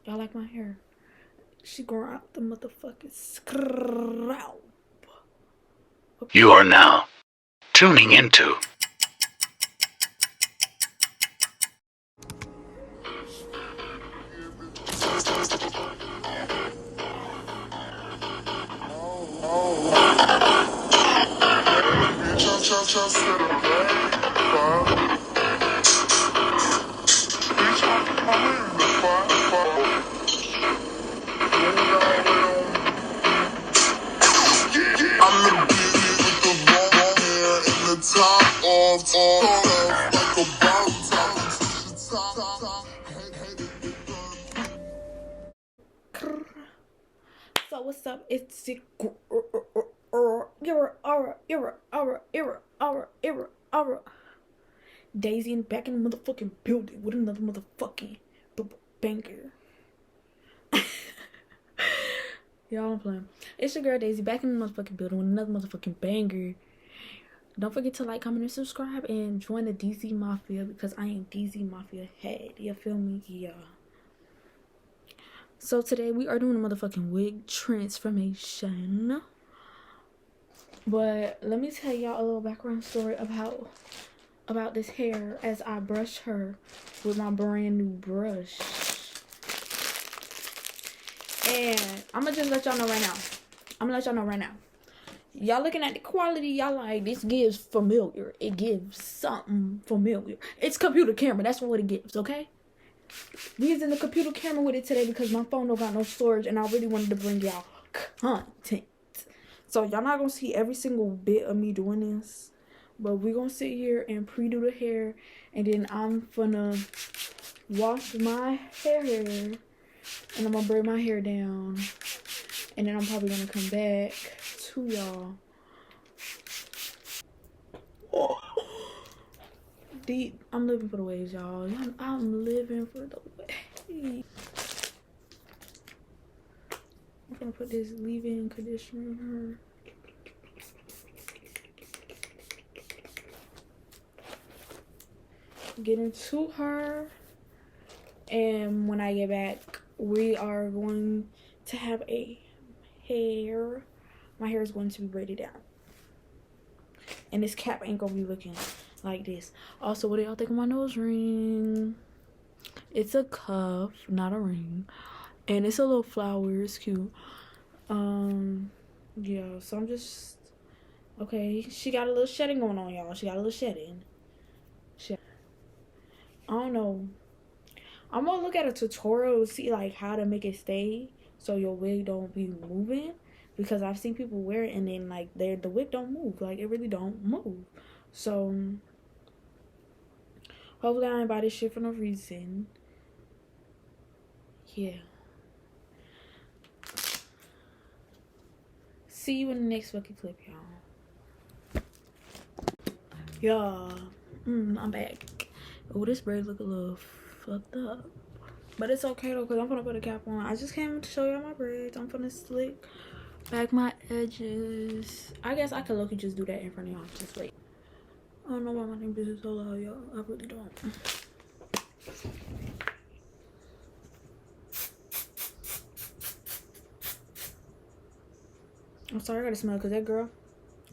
Y'all like my hair? She growing out the motherfucking scalp. Okay. You are now tuning into So what's up? It's Daisy and back in the motherfucking building with another motherfucking banger. Y'all, I'm playing. It's your girl Daisy back in the motherfucking building with another motherfucking banger. Don't forget to like, comment, and subscribe, and join the DC Mafia because I am DC Mafia head. You feel me? Yeah. So today we are doing a motherfucking wig transformation. But let me tell y'all a little background story about this hair as I brush her with my brand new brush. And I'm gonna just let y'all know right now. Y'all looking at the quality, y'all like, this gives familiar. It gives something familiar. It's computer camera, that's what it gives, okay? We using the computer camera with it today because my phone don't got no storage and I really wanted to bring y'all content. So y'all not gonna see every single bit of me doing this, but we gonna sit here and pre-do the hair, and then I'm gonna wash my hair and I'm gonna braid my hair down, and then I'm probably gonna come back to y'all. Deep, I'm living for the waves, y'all. I'm living for the waves. I'm gonna put this leave-in conditioner in her. Get into her, and when I get back, we are going to have a hair. My hair is going to be braided down, and this cap ain't gonna be looking like this. Also, what do y'all think of my nose ring? It's a cuff, not a ring, and it's a little flower. It's cute. Yeah, so I'm just okay. She got a little shedding going on, y'all. She got a little shedding. I don't know. I'm gonna look at a tutorial to see like how to make it stay so your wig don't be moving, because I've seen people wear it and then like the wig don't move. Like, it really don't move. So hopefully I ain't buy this shit for no reason. Yeah. See you in the next fucking clip, y'all. Yeah. I'm back. Oh, this braid look a little fucked up, but it's okay though, because I'm gonna put a cap on. I just came to show y'all my braids. I'm gonna slick back my edges. I guess I could look and just do that in front of y'all. Just wait. I don't know why my name is so loud, y'all. I really don't. I'm sorry, I gotta smell, because that girl,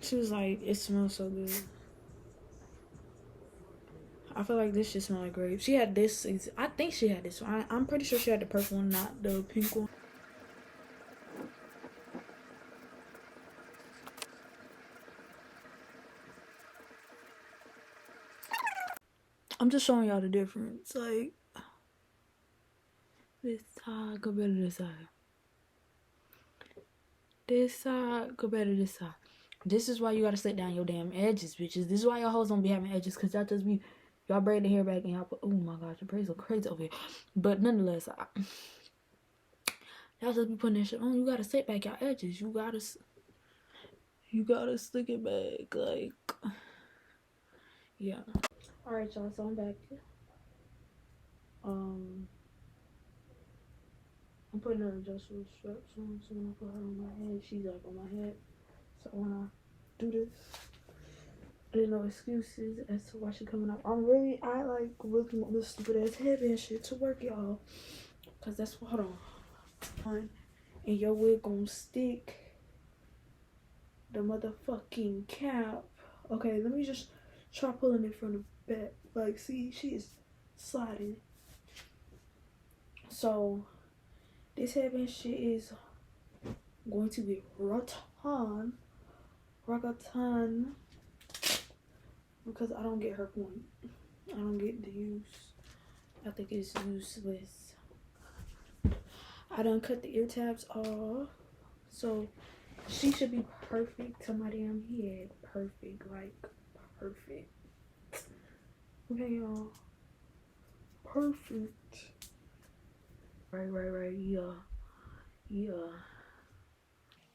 she was like, it smells so good. I feel like this should smell like grape. She had this. I think she had this one. I'm pretty sure she had the purple one, not the pink one. I'm just showing y'all the difference. Like, this side compared to this side. This side compared to this side. This is why you gotta slit down your damn edges, bitches. This is why y'all hoes don't be having edges, because y'all just be, y'all braid the hair back and y'all put, oh my gosh, the braids are crazy over here. But nonetheless, y'all just be putting that shit on. You gotta sit back y'all edges. You gotta stick it back. Like, yeah. Alright, y'all, so I'm back. I'm putting her adjustable straps on, so when I put her on my head, she's like on my head. So when I do this, there's no excuses as to why she coming up. I like really want this stupid ass headband shit to work, y'all. Cause that's what, hold on. And your wig gonna stick the motherfucking cap. Okay, let me just try pulling it from the back. Like, see, she is sliding. So this headband shit is going to be Ratan, because I don't get her point. I don't get the use. I think it's useless. I done cut the ear tabs off, so she should be perfect to my damn head. Perfect, like perfect. Okay, y'all. Perfect. Right. Yeah.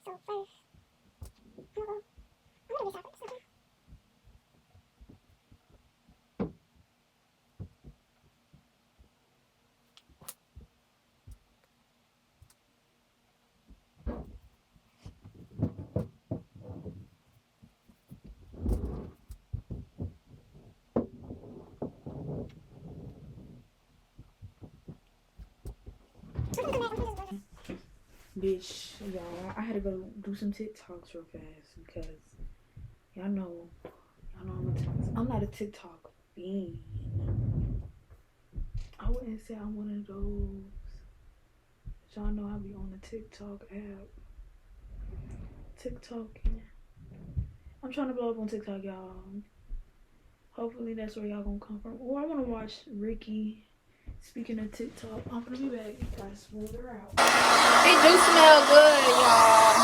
So first, I'm gonna do chocolate. Bitch, y'all, I had to go do some TikToks real fast because y'all know I'm not a TikTok fiend. I wouldn't say I'm one of those. Y'all know I be on the TikTok app. TikToking. I'm trying to blow up on TikTok, y'all. Hopefully that's where y'all gonna come from. Oh, I wanna watch Ricky. Speaking of TikTok, I'm gonna be back. Gotta smooth her out. It do smell good, y'all.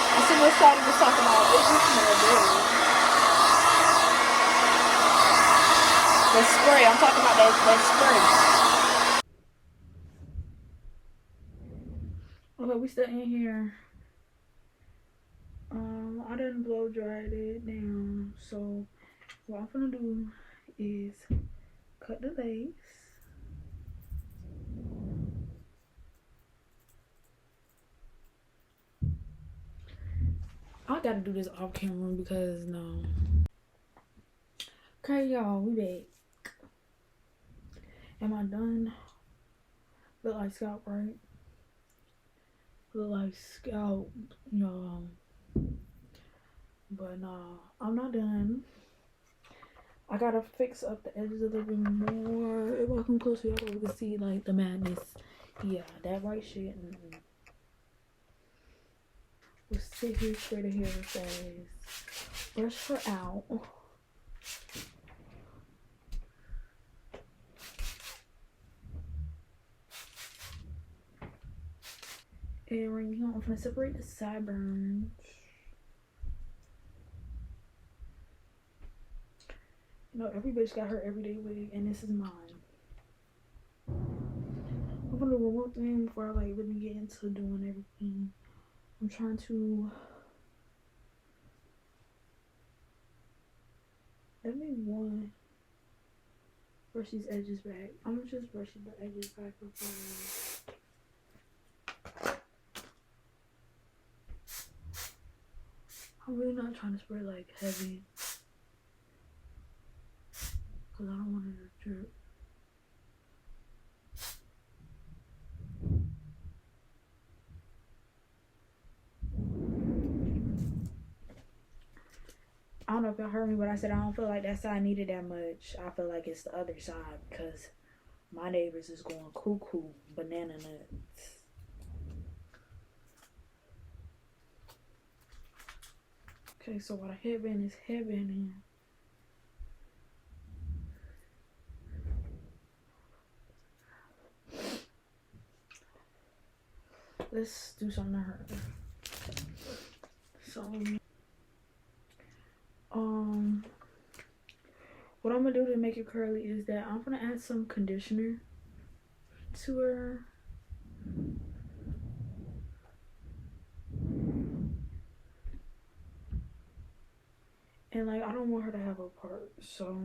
I see what Shawty was talking about. It do smell good. The spray. I'm talking about that spray. Okay, we still in here. I didn't blow dried it down. So what I'm gonna do is cut the lace. I gotta do this off camera because no. Okay, y'all, we back. Am I done? Look like scalp, right? Look like scalp, y'all. But nah, I'm not done. I gotta fix up the edges a little bit more. If I come closer, y'all can see like the madness. Yeah, that white shit. We'll sit here straight here fast. Brush her out. And right here, I'm gonna separate the sideburns. You know, every bitch got her everyday wig, and this is mine. I'm gonna remove them before I like really get into doing everything. I'm trying to let me one brush these edges back. I'm gonna just brush the edges back before. I'm really not trying to spray like heavy because I don't want it to drip. I don't know if y'all heard me, but I said I don't feel like that side needed that much. I feel like it's the other side because my neighbors is going cuckoo, banana nuts. Okay, so while the headband is headbanding, let's do something to her. So, what I'm gonna do to make it curly is that I'm gonna add some conditioner to her. And like, I don't want her to have a part, so.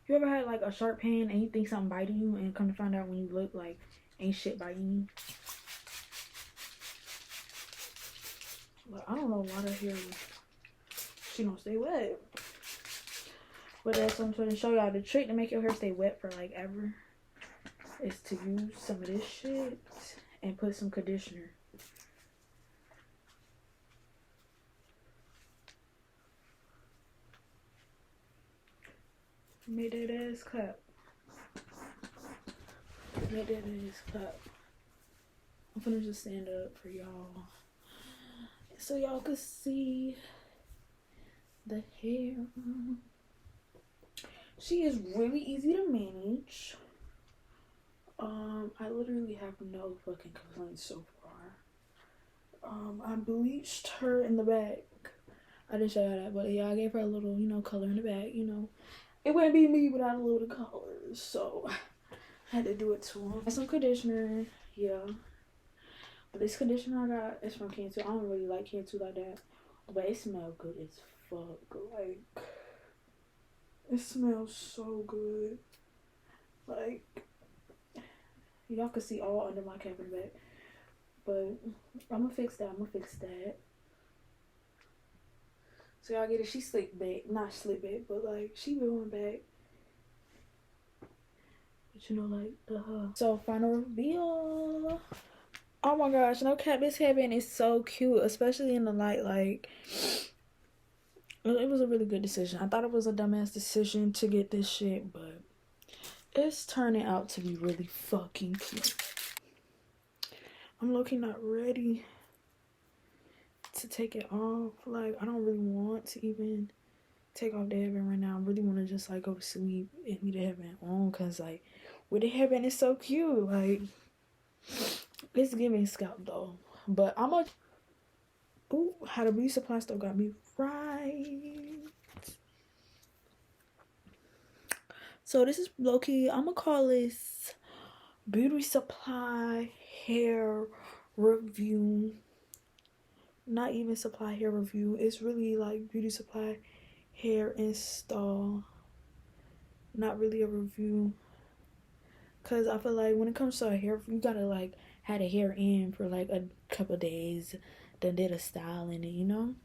You ever had like a sharp pain and you think something biting you and come to find out when you look like ain't shit biting you? But I don't know why the hell she don't stay wet. But that's what I'm trying to show y'all. The trick to make your hair stay wet for like ever is to use some of this shit and put some conditioner. Make that ass clap. Make that ass clap. I'm gonna just stand up for y'all so y'all can see the hair. She is really easy to manage. I literally have no fucking complaints so far. I bleached her in the back. I didn't show you that, but yeah, I gave her a little, you know, color in the back. You know, it wouldn't be me without a little color, so I had to do it to her. Some conditioner, yeah. But this conditioner I got is from Cantu. I don't really like Cantu like that, but it smells good as fuck. Like, it smells so good. Like, y'all can see all under my cap in the back. But I'm gonna fix that. So y'all get it. She slick back. Not slick back, but like, she going back. But you know, like, So, final reveal. Oh my gosh, no cap, this headband is so cute, especially in the light. Like, it was a really good decision. I thought it was a dumbass decision to get this shit, but it's turning out to be really fucking cute. I'm low-key not ready to take it off. Like, I don't really want to even take off the headband right now. I really want to just like go to sleep and leave the headband on, because like, with the headband is so cute. Like, it's giving scalp though. But I'm a ooh, how the beauty supply store got me right. So this is low-key, I'm gonna call this beauty supply hair review. Not even supply hair review. It's really like beauty supply hair install. Not really a review. Cause I feel like when it comes to a hair, you gotta like have the hair in for like a couple days. Then did a style in it, you know.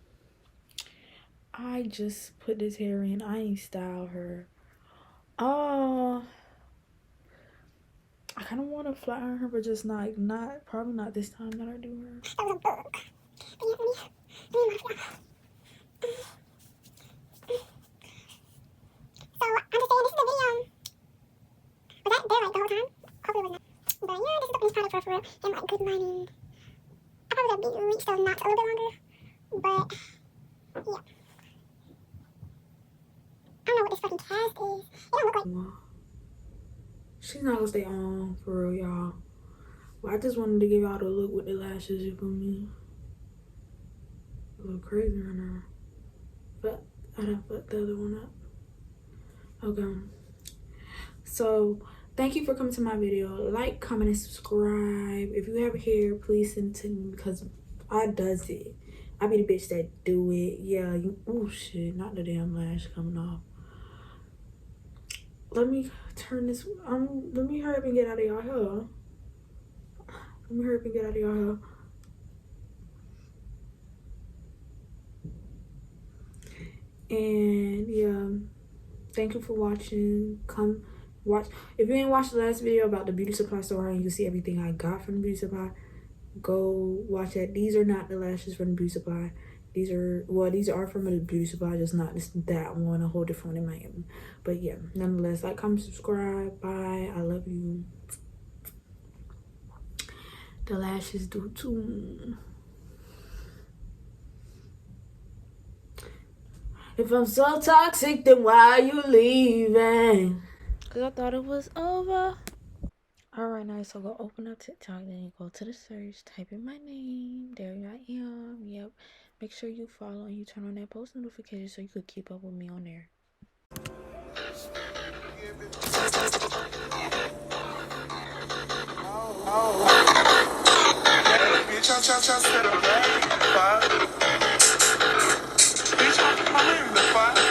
I just put this hair in. I ain't style her. Oh, I kind of want to flat iron her, but just not probably not this time that I do her. That was a book. So I'm just saying this is the video. Was that there like the whole time? Hopefully it was not. But yeah, this is the finished product for real. And like good lining. I probably would have reached those knots a little bit longer. But yeah. I don't know what this fucking cast is. It don't look like. She's not gonna stay on for real, y'all. But I just wanted to give y'all the look with the lashes, you feel me? A little crazy right now. But I done fucked the other one up. Okay. So thank you for coming to my video. Like, comment, and subscribe. If you have hair, please send it to me, because I does it. I be the bitch that do it. Yeah, you oh shit, not the damn lash coming off. Let me turn this let me hurry up and get out of y'all hair. Let me hurry up and get out of y'all hair. And yeah, thank you for watching. Come watch. If you ain't watched the last video about the beauty supply store and you see everything I got from the beauty supply, go watch that. These are not the lashes from the beauty supply. These are, well, these are from the beauty supply, just not this, that one, a whole different one in Miami. But yeah, nonetheless, like, comment, subscribe. Bye. I love you. The lashes do too. If I'm so toxic, then why are you leaving? Cause I thought it was over. Alright, now so go open up TikTok, then go to the search, type in my name. There I am. Yep. Make sure you follow and you turn on that post notification so you could keep up with me on there. Bitch, I'm in the fight.